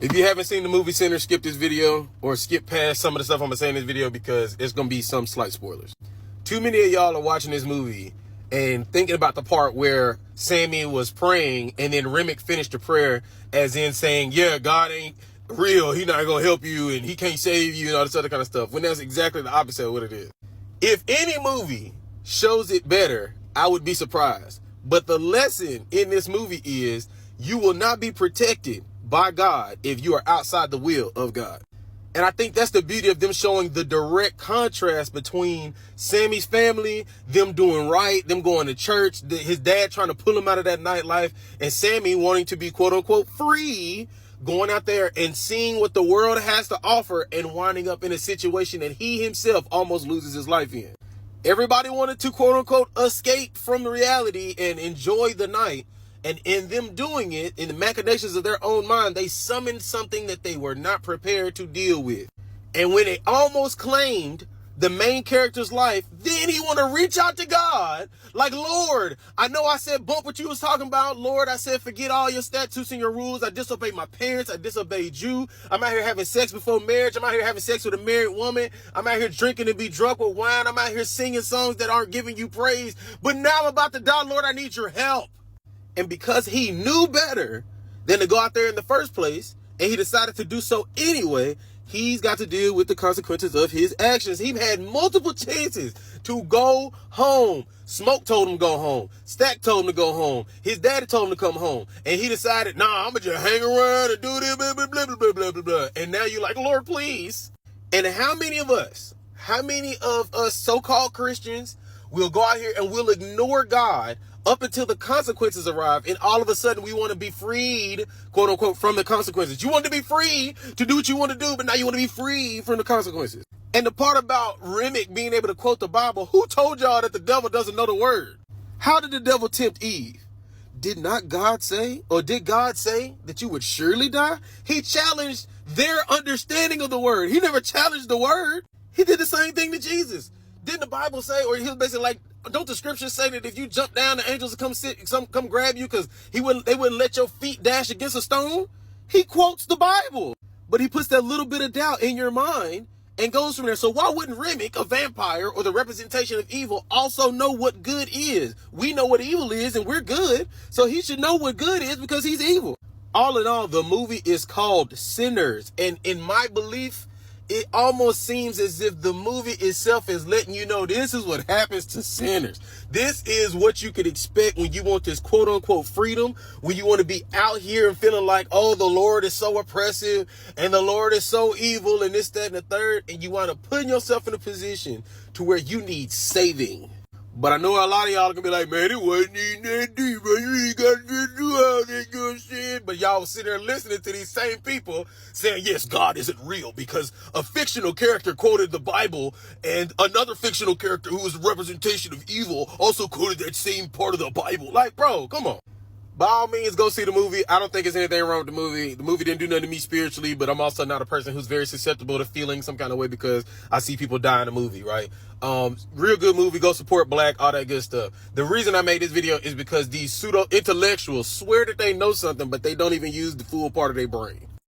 If you haven't seen the movie Sinners, skip this video or skip past some of the stuff I'm going to say in this video because it's going to be some slight spoilers. Too many of y'all are watching this movie and thinking about the part where Sammy was praying and then Remick finished the prayer as in saying, yeah, God ain't real. He's not going to help you and he can't save you and all this other kind of stuff, when that's exactly the opposite of what it is. If any movie shows it better, I would be surprised. But the lesson in this movie is you will not be protected by God if you are outside the will of God. And I think that's the beauty of them showing the direct contrast between Sammy's family, them doing right, them going to church, his dad trying to pull him out of that nightlife, and Sammy wanting to be quote unquote free, going out there and seeing what the world has to offer and winding up in a situation that he himself almost loses his life in. Everybody wanted to quote unquote escape from the reality and enjoy the night. And in them doing it, in the machinations of their own mind, they summoned something that they were not prepared to deal with. And when it almost claimed the main character's life, then he want to reach out to God. Like, Lord, I know I said bump what you was talking about. Lord, I said forget all your statutes and your rules. I disobeyed my parents. I disobeyed you. I'm out here having sex before marriage. I'm out here having sex with a married woman. I'm out here drinking and be drunk with wine. I'm out here singing songs that aren't giving you praise. But now I'm about to die. Lord, I need your help. And because he knew better than to go out there in the first place, and he decided to do so anyway, he's got to deal with the consequences of his actions. He had multiple chances to go home. Smoke told him to go home. Stack told him to go home. His daddy told him to come home. And he decided, nah, I'm going to just hang around and do this, blah, blah, blah, blah, blah, blah, blah. And now you're like, Lord, please. And how many of us so-called Christians will go out here and we'll ignore God up until the consequences arrive, and all of a sudden we want to be freed, quote unquote, from the consequences. You want to be free to do what you want to do, but now you want to be free from the consequences. And the part about Remick being able to quote the Bible, who told y'all that the devil doesn't know the word? How did the devil tempt Eve? Did not God say, or did God say that you would surely die? He challenged their understanding of the word. He never challenged the word. He did the same thing to Jesus. Didn't the Bible say, or he was basically like, don't the scriptures say that if you jump down, the angels will come grab you because they wouldn't let your feet dash against a stone? He quotes the Bible, but he puts that little bit of doubt in your mind and goes from there. So why wouldn't Remick, a vampire or the representation of evil, also know what good is? We know what evil is and we're good, so he should know what good is because he's evil. All in all, the movie is called Sinners, and in my belief, it almost seems as if the movie itself is letting you know this is what happens to sinners. This is what you could expect when you want this quote unquote freedom, when you want to be out here and feeling like, oh, the Lord is so oppressive and the Lord is so evil and this, that, and the third. And you wind up putting yourself in a position to where you need saving. But I know a lot of y'all are going to be like, man, it wasn't even that deep, bro. You ain't got to do all that good shit. But y'all sitting there listening to these same people saying, yes, God isn't real because a fictional character quoted the Bible and another fictional character who was a representation of evil also quoted that same part of the Bible. Like, bro, come on. By all means, go see the movie. I don't think there's anything wrong with the movie. The movie didn't do nothing to me spiritually, but I'm also not a person who's very susceptible to feeling some kind of way because I see people die in the movie, right? Real good movie. Go support Black, all that good stuff. The reason I made this video is because these pseudo-intellectuals swear that they know something, but they don't even use the full part of their brain.